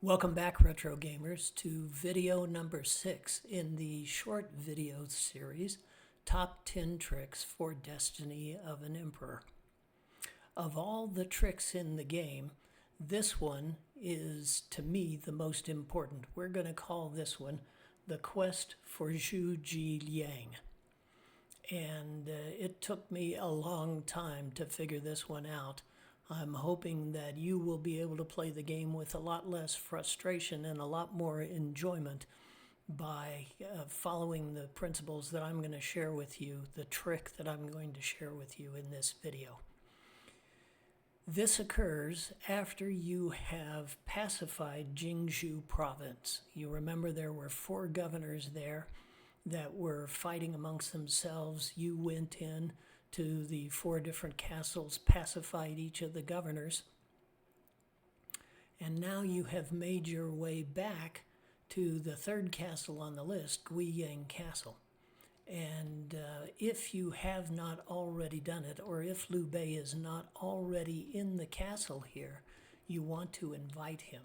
Welcome back, Retro Gamers, to video number 6 in the short video series, Top 10 Tricks for Destiny of an Emperor. Of all the tricks in the game, this one is, to me, the most important. We're going to call this one the Quest for Zhu Ge Liang. And it took me a long time to figure this one out. I'm hoping that you will be able to play the game with a lot less frustration and a lot more enjoyment by following the principles that I'm going to share with you, the trick that I'm going to share with you in this video. This occurs after you have pacified Jingzhou province. You remember there were 4 governors there that were fighting amongst themselves. You went in to the 4 different castles, pacified each of the governors, and now you have made your way back to the 3rd castle on the list, Zhu Ge Liang Castle. And if you have not already done it, or if Liu Bei is not already in the castle here, you want to invite him.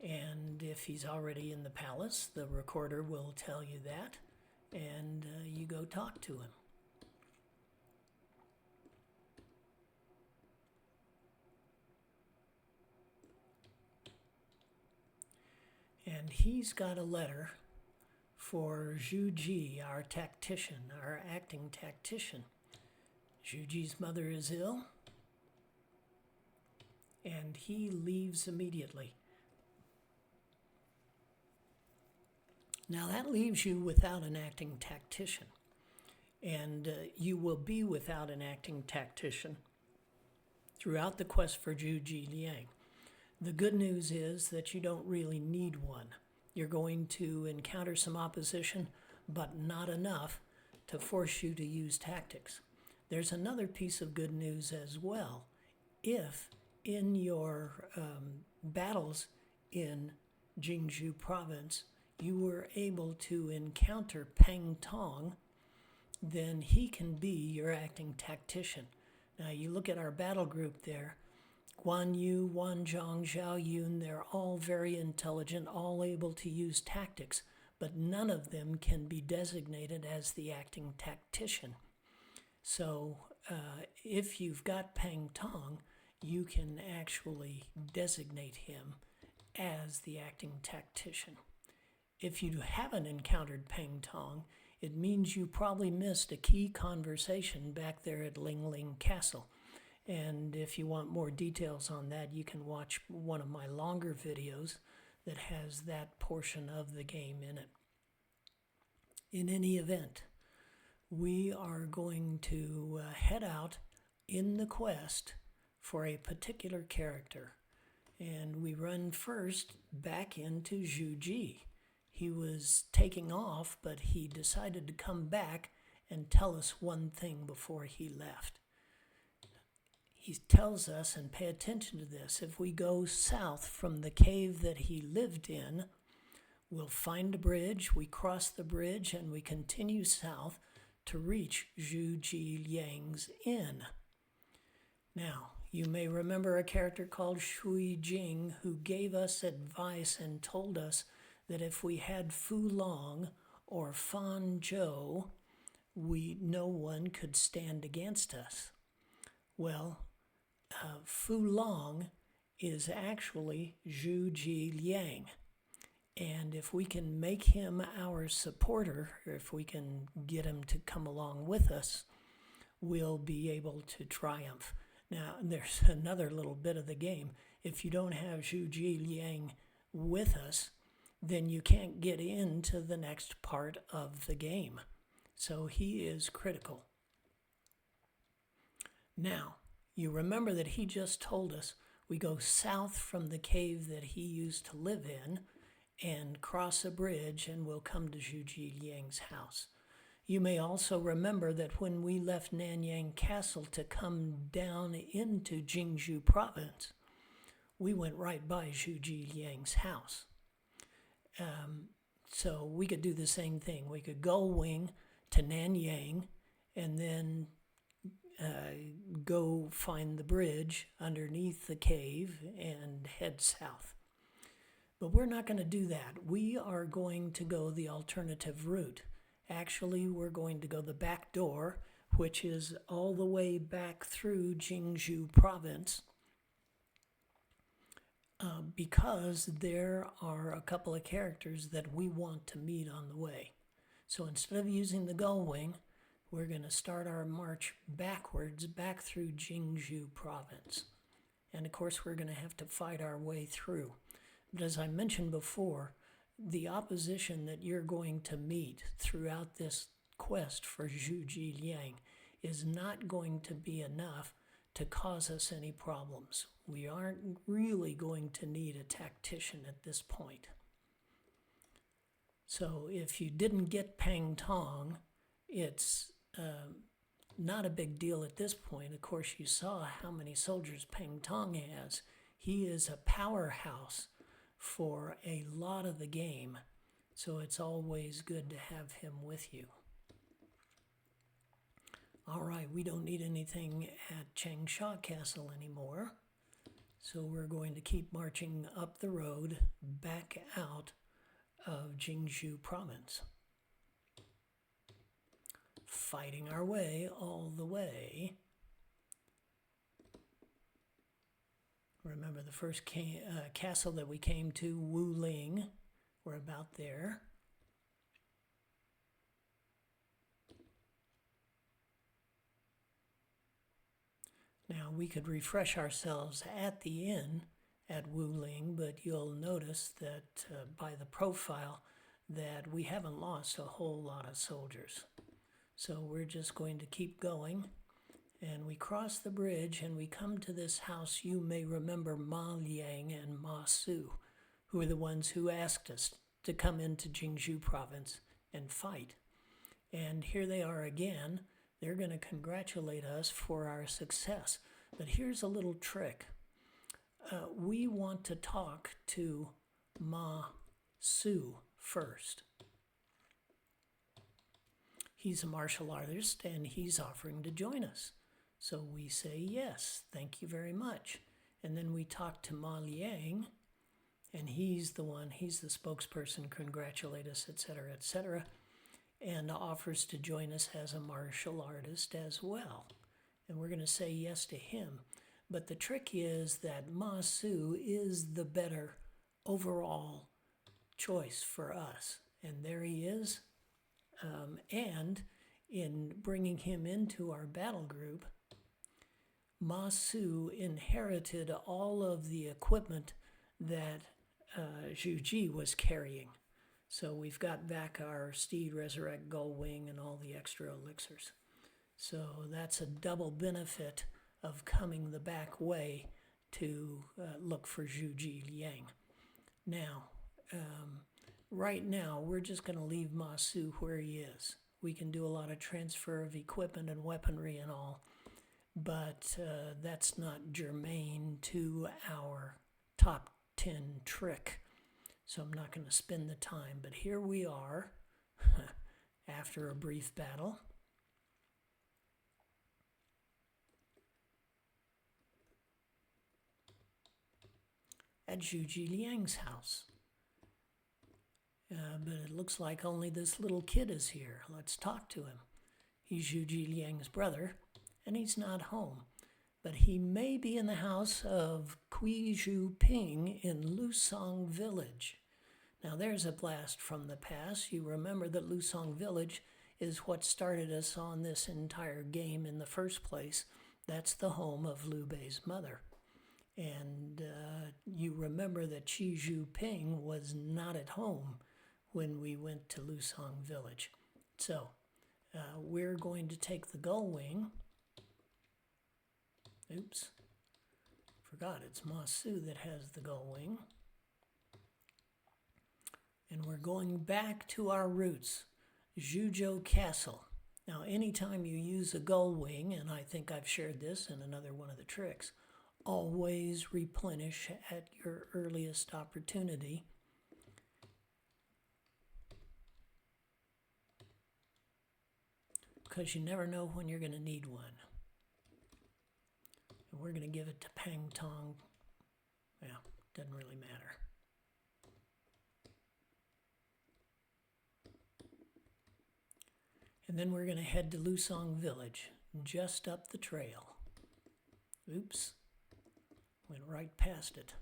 And if he's already in the palace, the recorder will tell you that, and you go talk to him. And he's got a letter for Zhu Ge, our tactician, our acting tactician. Zhu Ge's mother is ill, and he leaves immediately. Now that leaves you without an acting tactician, and you will be without an acting tactician throughout the quest for Zhu Ge Liang. The good news is that you don't really need one. You're going to encounter some opposition, but not enough to force you to use tactics. There's another piece of good news as well. If in your battles in Jingzhou province, you were able to encounter Peng Tong, then he can be your acting tactician. Now you look at our battle group there, Guan Yu, Wan Zhang, Zhao Yun, they're all very intelligent, all able to use tactics, but none of them can be designated as the acting tactician. So if you've got Peng Tong, you can actually designate him as the acting tactician. If you haven't encountered Peng Tong, it means you probably missed a key conversation back there at Ling Ling Castle. And if you want more details on that, you can watch one of my longer videos that has that portion of the game in it. In any event, we are going to head out in the quest for a particular character. And we run first back into Zhu Ge. He was taking off, but he decided to come back and tell us one thing before he left. He tells us, and pay attention to this, if we go south from the cave that he lived in, we'll find a bridge, we cross the bridge, and we continue south to reach Zhu Ge Liang's inn. Now, you may remember a character called Shui Jing who gave us advice and told us that if we had Fu Long or Fan Zhou, no one could stand against us. Well, Fu Long is actually Zhu Ge Liang. And if we can make him our supporter, or if we can get him to come along with us, we'll be able to triumph. Now, there's another little bit of the game. If you don't have Zhu Ge Liang with us, then you can't get into the next part of the game. So he is critical. Now, you remember that he just told us we go south from the cave that he used to live in and cross a bridge and we'll come to Zhu Ge Liang's house. You may also remember that when we left Nanyang Castle to come down into Jingzhou province, we went right by Zhu Ge Liang's house. So we could do the same thing. We could go wing to Nanyang and then go find the bridge underneath the cave and head south. But we're not going to do that. We are going to go the alternative route. Actually, we're going to go the back door, which is all the way back through Jingzhou province, because there are a couple of characters that we want to meet on the way. So instead of using the gull wing, we're going to start our march backwards, back through Jingzhou province. And of course, we're going to have to fight our way through. But as I mentioned before, the opposition that you're going to meet throughout this quest for Zhu Ge Liang is not going to be enough to cause us any problems. We aren't really going to need a tactician at this point. So if you didn't get Pang Tong, it's not a big deal at this point. Of course, you saw how many soldiers Pang Tong has. He is a powerhouse for a lot of the game, so it's always good to have him with you. All right, we don't need anything at Changsha Castle anymore, so we're going to keep marching up the road back out of Jingzhou province, fighting our way all the way. Remember the first castle that we came to, Wuling. We're about there. Now we could refresh ourselves at the inn at Wuling, but you'll notice that by the profile that we haven't lost a whole lot of soldiers. So we're just going to keep going, and we cross the bridge and we come to this house. You may remember Ma Liang and Ma Su, who are the ones who asked us to come into Jingzhou province and fight. And here they are again. They're going to congratulate us for our success. But here's a little trick. We want to talk to Ma Su first. He's a martial artist and he's offering to join us. So we say, yes, thank you very much. And then we talk to Ma Liang, and he's the spokesperson, congratulate us, etc., and offers to join us as a martial artist as well. And we're going to say yes to him. But the trick is that Ma Su is the better overall choice for us. And there he is. And in bringing him into our battle group, Ma Su inherited all of the equipment that Zhu Ge was carrying. So we've got back our Steed Resurrect Gull Wing and all the extra elixirs. So that's a double benefit of coming the back way to look for Zhu Ge Liang. Now, right now, we're just going to leave Ma Su where he is. We can do a lot of transfer of equipment and weaponry and all, but that's not germane to our top 10 trick. So I'm not going to spend the time. But here we are, after a brief battle. At Zhu Ge Liang's house. But it looks like only this little kid is here. Let's talk to him. He's Zhu Ge Liang's brother, and he's not home. But he may be in the house of Kui Zhu Ping in Lusong Village. Now there's a blast from the past. You remember that Lusong Village is what started us on this entire game in the first place. That's the home of Liu Bei's mother. And you remember that Qi Zhu Ping was not at home when we went to Lusong Village. So we're going to take the gull wing. Oops, forgot it's Ma Su that has the gull wing. And we're going back to our roots, Zhuzhou Castle. Now, anytime you use a gull wing, and I think I've shared this in another one of the tricks, always replenish at your earliest opportunity. Because you never know when you're going to need one. We're going to give it to Pang Tong. Yeah, doesn't really matter. And then we're going to head to Lusong Village, just up the trail. Oops, went right past it.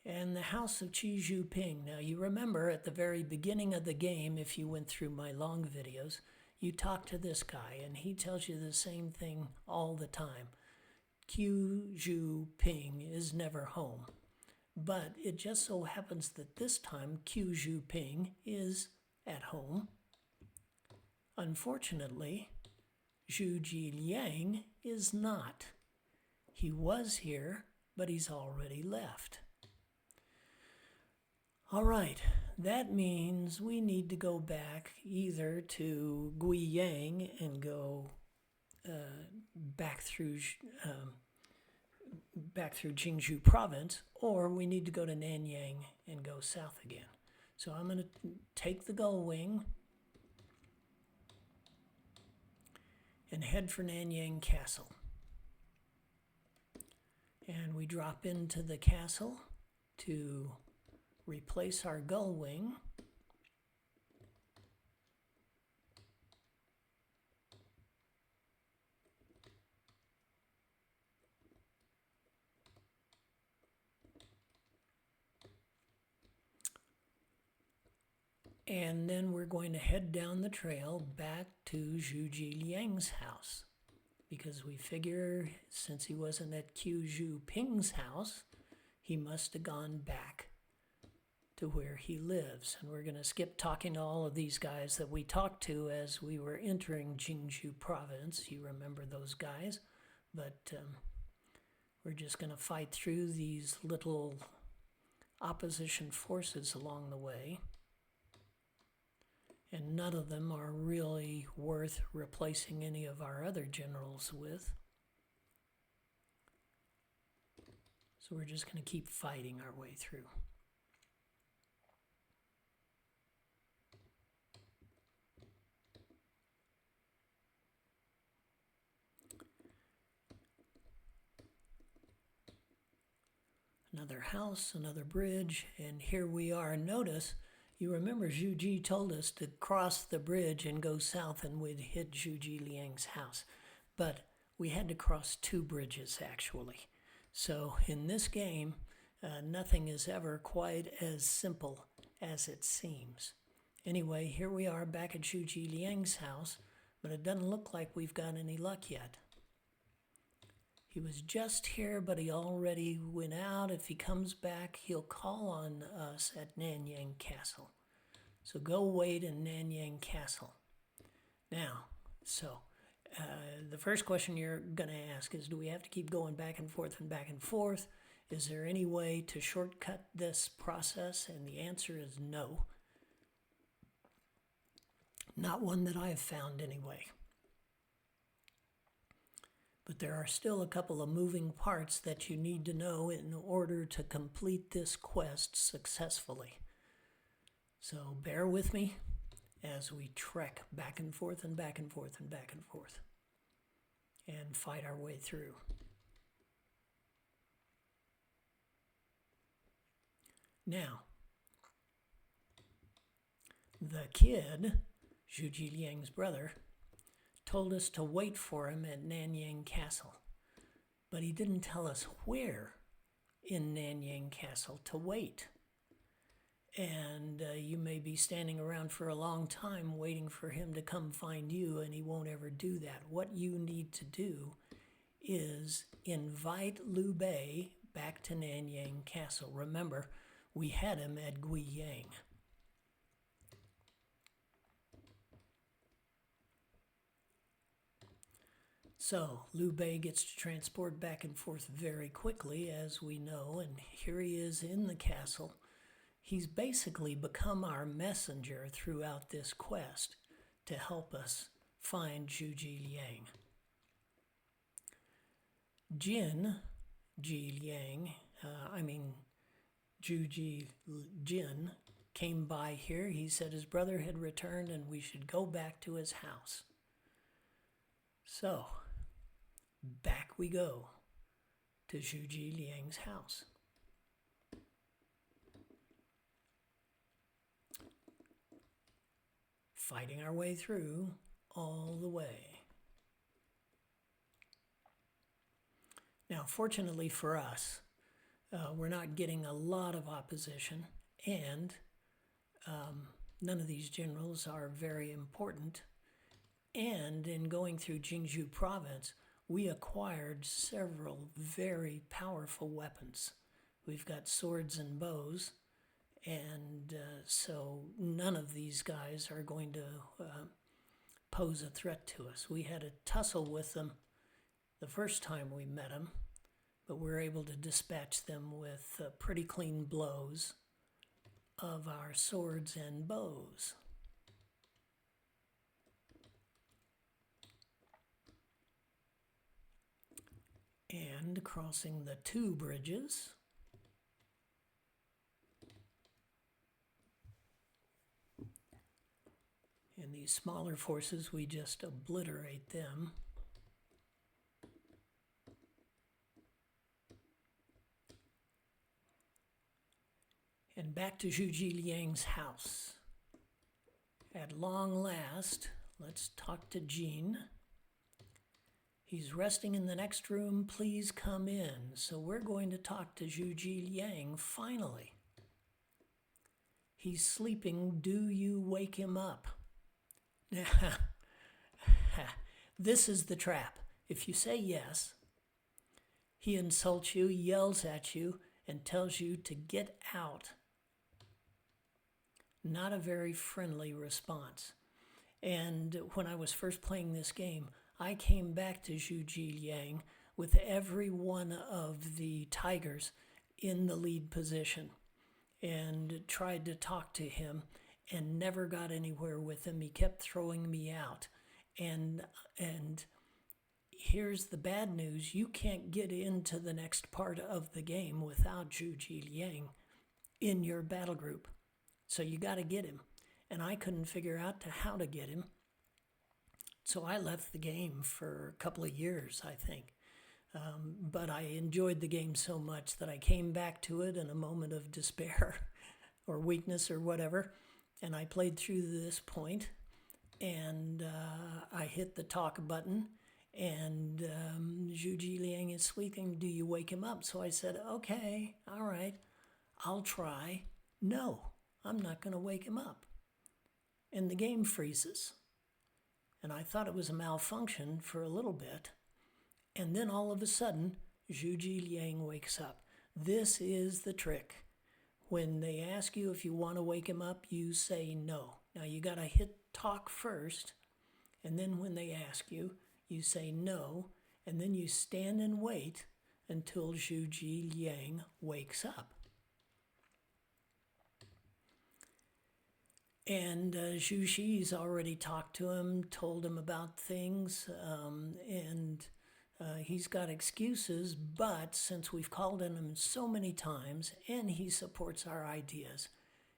And the house of Qi Zhu Ping. Now you remember at the very beginning of the game, if you went through my long videos, you talk to this guy and he tells you the same thing all the time. Qi Zhu Ping is never home. But it just so happens that this time Qi Zhu Ping is at home. Unfortunately, Zhu Ge Liang is not. He was here, but he's already left. All right, that means we need to go back either to Guiyang and go back through Jingzhou province, or we need to go to Nanyang and go south again. So I'm going to take the gull wing and head for Nanyang Castle. And we drop into the castle to replace our gull wing. And then we're going to head down the trail back to Zhu Ge Liang's house, because we figure since he wasn't at Qi Zhu Ping's house, he must have gone back to where he lives. And we're going to skip talking to all of these guys that we talked to as we were entering Jingzhou province. You remember those guys, but we're just going to fight through these little opposition forces along the way. And none of them are really worth replacing any of our other generals with. So we're just going to keep fighting our way through. Another house, another bridge, and here we are. Notice, you remember Zhu Ji told us to cross the bridge and go south and we'd hit Zhu Ge Liang's house. But we had to cross two bridges actually. So in this game, nothing is ever quite as simple as it seems. Anyway, here we are back at Zhu Ge Liang's house, but it doesn't look like we've got any luck yet. He was just here, but he already went out. If he comes back, he'll call on us at Nanyang Castle. So go wait in Nanyang Castle. Now, the first question you're going to ask is, do we have to keep going back and forth and back and forth? Is there any way to shortcut this process? And the answer is no. Not one that I've found anyway. But there are still a couple of moving parts that you need to know in order to complete this quest successfully. So bear with me as we trek back and forth and back and forth and back and forth and fight our way through. Now, the kid, Zhu Ge Liang's brother, told us to wait for him at Nanyang Castle, but he didn't tell us where in Nanyang Castle to wait. And you may be standing around for a long time waiting for him to come find you, and he won't ever do that. What you need to do is invite Liu Bei back to Nanyang Castle. Remember, we had him at Guiyang. So Liu Bei gets to transport back and forth very quickly, as we know, and here he is in the castle. He's basically become our messenger throughout this quest to help us find Zhu Ge Liang. Jin came by here. He said his brother had returned and we should go back to his house. So, back we go to Zhu Ge Liang's house. Fighting our way through all the way. Now, fortunately for us, we're not getting a lot of opposition, and none of these generals are very important. And in going through Jingzhou province, we acquired several very powerful weapons. We've got swords and bows, and so none of these guys are going to pose a threat to us. We had a tussle with them the first time we met them, but we were able to dispatch them with pretty clean blows of our swords and bows. And crossing the two bridges. And these smaller forces, we just obliterate them. And back to Zhu Ge Liang's house. At long last, let's talk to Jean. He's resting in the next room. Please come in. So we're going to talk to Zhu Ge Liang finally. He's sleeping. Do you wake him up? This is the trap. If you say yes, he insults you, yells at you, and tells you to get out. Not a very friendly response. And when I was first playing this game, I came back to Zhu Ge Liang with every one of the tigers in the lead position and tried to talk to him and never got anywhere with him. He kept throwing me out. And here's the bad news. You can't get into the next part of the game without Zhu Ge Liang in your battle group. So you got to get him. And I couldn't figure out how to get him. So I left the game for a couple of years, I think. But I enjoyed the game so much that I came back to it in a moment of despair or weakness or whatever. And I played through this point, and I hit the talk button, and Zhu Ge Liang is sleeping. Do you wake him up? So I said, okay, all right, I'll try. No, I'm not going to wake him up. And the game freezes. And I thought it was a malfunction for a little bit. And then all of a sudden, Zhu Ge Liang wakes up. This is the trick. When they ask you if you want to wake him up, you say no. Now you got to hit talk first. And then when they ask you, you say no. And then you stand and wait until Zhu Ge Liang wakes up. And Zhu Shi's already talked to him, told him about things, and he's got excuses, but since we've called on him so many times and he supports our ideas,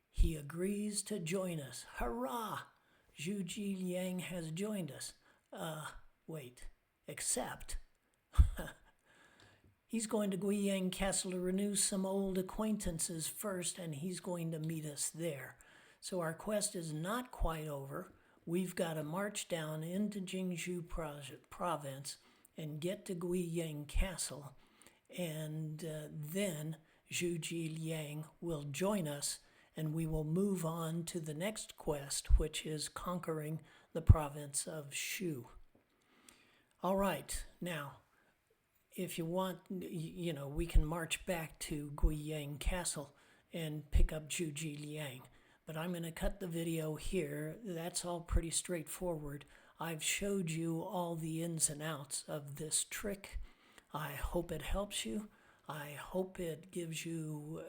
he agrees to join us. Hurrah! Zhu Ge Liang has joined us. Wait, except he's going to Guiyang Castle to renew some old acquaintances first, and he's going to meet us there. So our quest is not quite over. We've got to march down into Jingzhou province and get to Guiyang Castle. And then Zhu Ge Liang will join us, and we will move on to the next quest, which is conquering the province of Shu. All right, now, if you want, we can march back to Guiyang Castle and pick up Zhu Ge Liang. But I'm going to cut the video here. That's all pretty straightforward. I've showed you all the ins and outs of this trick. I hope it helps you. I hope it gives you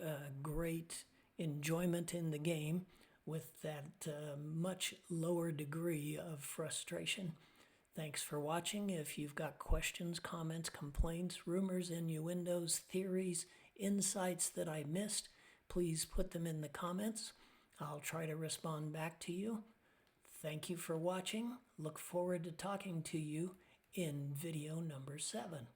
great enjoyment in the game with that much lower degree of frustration. Thanks for watching. If you've got questions, comments, complaints, rumors, innuendos, theories, insights that I missed, please put them in the comments. I'll try to respond back to you. Thank you for watching. Look forward to talking to you in video number 7.